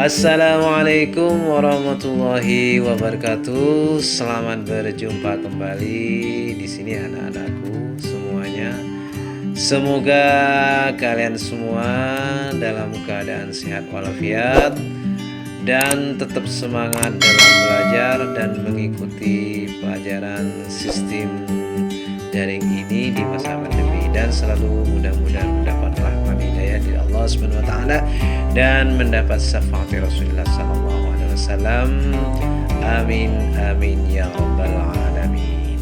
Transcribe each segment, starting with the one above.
Assalamualaikum warahmatullahi wabarakatuh. Selamat berjumpa kembali di sini anak-anakku semuanya. Semoga kalian semua dalam keadaan sehat walafiat dan tetap semangat dalam belajar dan mengikuti pelajaran sistem daring ini di masa pandemi, dan selalu mudah-mudahan mendapat rahmat hidayah dari Allah Subhanahu wa taala dan mendapat syafaat Rasulullah sallallahu alaihi wasallam. Amin amin ya rabbal alamin.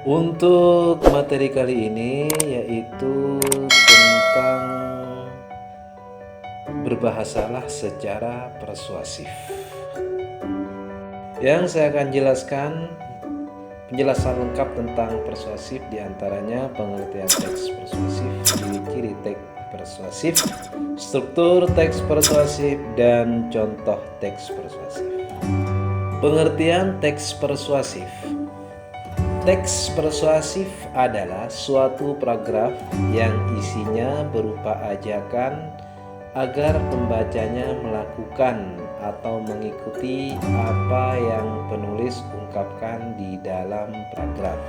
Untuk materi kali ini yaitu tentang berbahasalah secara persuasif. Yang saya akan jelaskan penjelasan lengkap tentang persuasif, diantaranya pengertian teks persuasif, ciri-ciri teks persuasif, struktur teks persuasif, dan contoh teks persuasif. Pengertian teks persuasif. Teks persuasif adalah suatu paragraf yang isinya berupa ajakan agar pembacanya melakukan atau mengikuti apa yang penulis ungkapkan di dalam paragraf.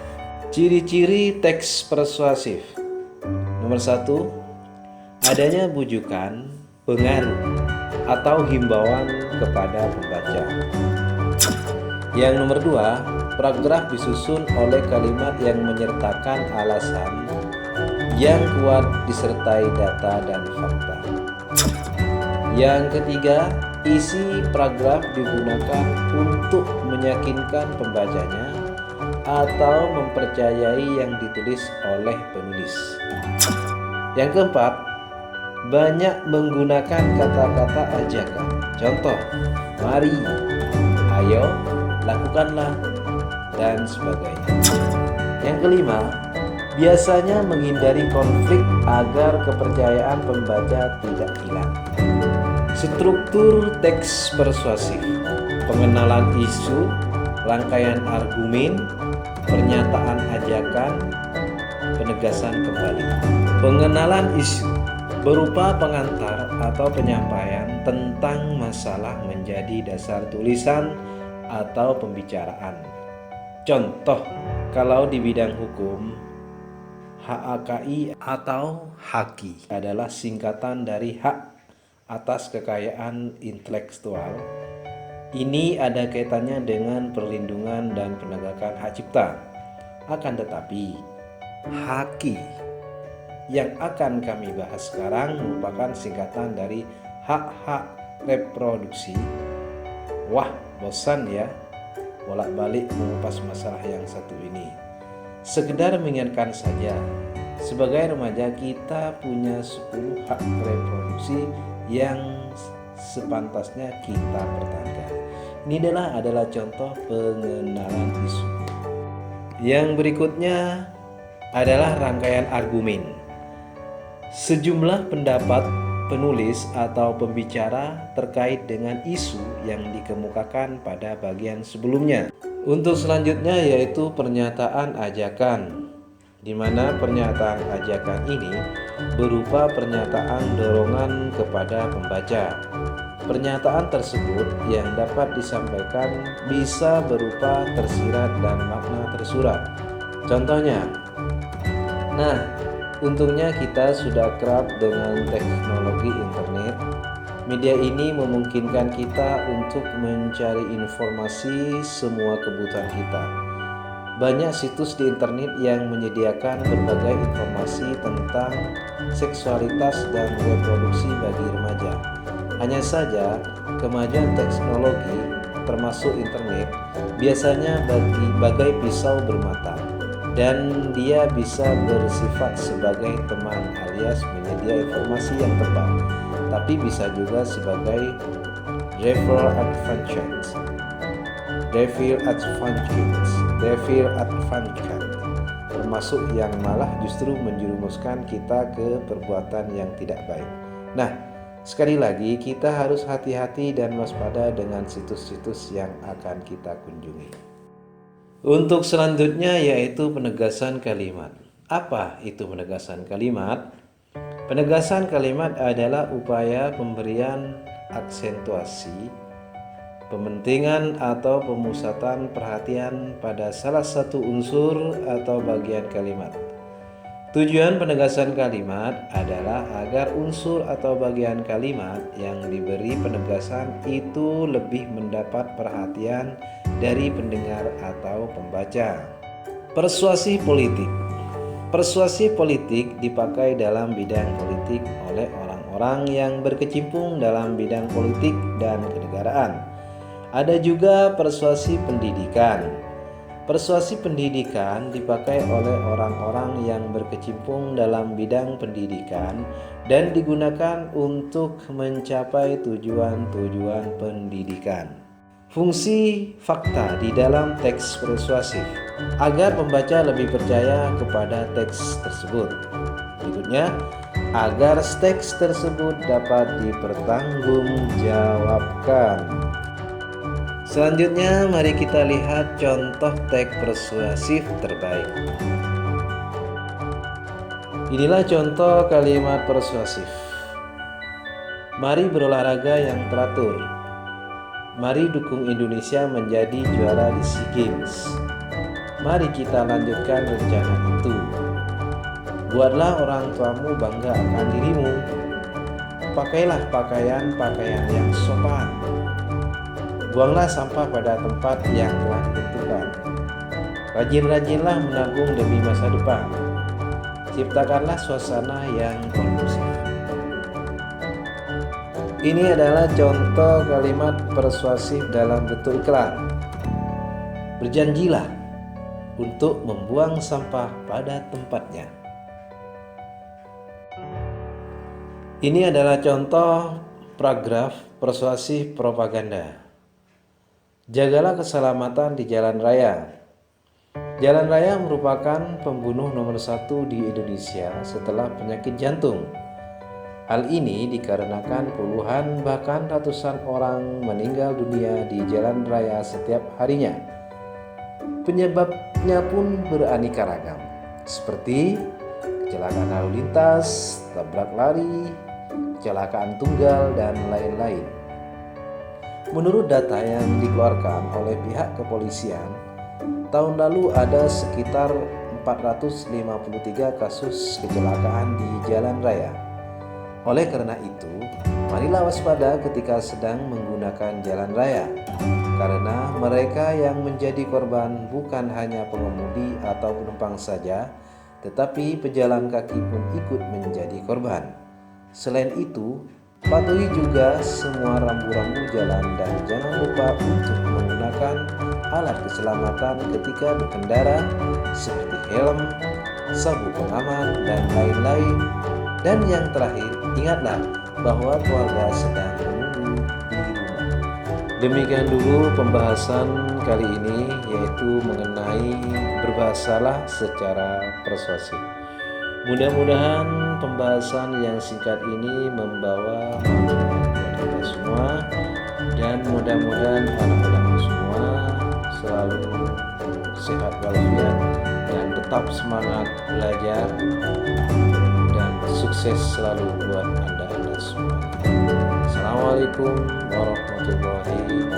Ciri-ciri teks persuasif. Nomor 1, adanya bujukan, pengaruh, atau himbauan kepada pembaca. Yang nomor 2, paragraf disusun oleh kalimat yang menyertakan alasan yang kuat disertai data dan fakta. Yang ketiga, isi paragraf digunakan untuk meyakinkan pembacanya atau mempercayai yang ditulis oleh penulis. Yang keempat, banyak menggunakan kata-kata ajakan. Contoh, mari, ayo, lakukanlah, dan sebagainya. Yang kelima, biasanya menghindari konflik agar kepercayaan pembaca tidak hilang. Struktur teks persuasif. Pengenalan isu, rangkaian argumen, pernyataan ajakan, penegasan kembali. Pengenalan isu berupa pengantar atau penyampaian tentang masalah menjadi dasar tulisan atau pembicaraan. Contoh, kalau di bidang hukum, HAKI atau HAKI adalah singkatan dari hak atas kekayaan intelektual. Ini ada kaitannya dengan perlindungan dan penegakan hak cipta. Akan tetapi, HAKI yang akan kami bahas sekarang merupakan singkatan dari hak-hak reproduksi. Wah, bosan ya bolak-balik mengupas masalah yang satu ini. Sekedar mengingatkan saja, sebagai remaja kita punya 10 hak reproduksi yang sepantasnya kita pertahankan. Ini adalah contoh pengenalan isu. Yang berikutnya adalah rangkaian argumen. Sejumlah pendapat penulis atau pembicara terkait dengan isu yang dikemukakan pada bagian sebelumnya. Untuk selanjutnya yaitu pernyataan ajakan, di mana pernyataan ajakan ini berupa pernyataan dorongan kepada pembaca. Pernyataan tersebut yang dapat disampaikan bisa berupa tersirat dan makna tersurat. Contohnya, untungnya kita sudah kerap dengan teknologi internet. Media ini memungkinkan kita untuk mencari informasi semua kebutuhan kita. Banyak situs di internet yang menyediakan berbagai informasi tentang seksualitas dan reproduksi bagi remaja. Hanya saja, kemajuan teknologi termasuk internet biasanya bagai pisau bermata, dan dia bisa bersifat sebagai teman alias menyedia informasi yang tepat, tapi bisa juga sebagai devil advocate, termasuk yang malah justru menjerumuskan kita ke perbuatan yang tidak baik. Sekali lagi kita harus hati-hati dan waspada dengan situs-situs yang akan kita kunjungi. Untuk selanjutnya yaitu penegasan kalimat. Apa itu penegasan kalimat? Penegasan kalimat adalah upaya pemberian aksentuasi, pementingan atau pemusatan perhatian pada salah satu unsur atau bagian kalimat. Tujuan penegasan kalimat adalah agar unsur atau bagian kalimat yang diberi penegasan itu lebih mendapat perhatian dari pendengar atau pembaca. Persuasi politik. Persuasi politik dipakai dalam bidang politik oleh orang-orang yang berkecimpung dalam bidang politik dan kenegaraan. Ada juga persuasi pendidikan. Persuasi pendidikan dipakai oleh orang-orang yang berkecimpung dalam bidang pendidikan dan digunakan untuk mencapai tujuan-tujuan pendidikan. Fungsi fakta di dalam teks persuasif agar pembaca lebih percaya kepada teks tersebut. Berikutnya, agar teks tersebut dapat dipertanggungjawabkan. Selanjutnya, mari kita lihat contoh teks persuasif terbaik. Inilah contoh kalimat persuasif. Mari berolahraga yang teratur. Mari dukung Indonesia menjadi juara di SEA Games. Mari kita lanjutkan rencana itu. Buatlah orang tuamu bangga akan dirimu. Pakailah pakaian-pakaian yang sopan. Buanglah sampah pada tempat yang telah ditentukan. Rajin-rajinlah menabung demi masa depan. Ciptakanlah suasana yang kondusif. Ini adalah contoh kalimat persuasif dalam bentuk iklan. Berjanjilah untuk membuang sampah pada tempatnya. Ini adalah contoh paragraf persuasif propaganda. Jagalah keselamatan di jalan raya. Jalan raya merupakan pembunuh nomor 1 di Indonesia setelah penyakit jantung. Hal ini dikarenakan puluhan bahkan ratusan orang meninggal dunia di jalan raya setiap harinya. Penyebabnya pun beraneka ragam, seperti kecelakaan lalu lintas, tabrak lari, kecelakaan tunggal, dan lain-lain. Menurut data yang dikeluarkan oleh pihak kepolisian, tahun lalu ada sekitar 453 kasus kecelakaan di jalan raya. Oleh karena itu, marilah waspada ketika sedang menggunakan jalan raya, karena mereka yang menjadi korban bukan hanya pengemudi atau penumpang saja, tetapi pejalan kaki pun ikut menjadi korban. Selain itu, patuhi juga semua rambu-rambu jalan dan jangan lupa untuk menggunakan alat keselamatan ketika berkendara seperti helm, sabuk pengaman, dan lain-lain. Dan yang terakhir, ingatlah bahwa keluarga sedang menunggu di rumah. Demikian dulu pembahasan kali ini, yaitu mengenai berbahasalah secara persuasif. Mudah-mudahan pembahasan yang singkat ini membawa manfaat buat kita semua, dan mudah-mudahan anak-anakku semua selalu sehat walafiat dan tetap semangat belajar, dan sukses selalu buat Anda semua. Assalamualaikum warahmatullahi wabarakatuh.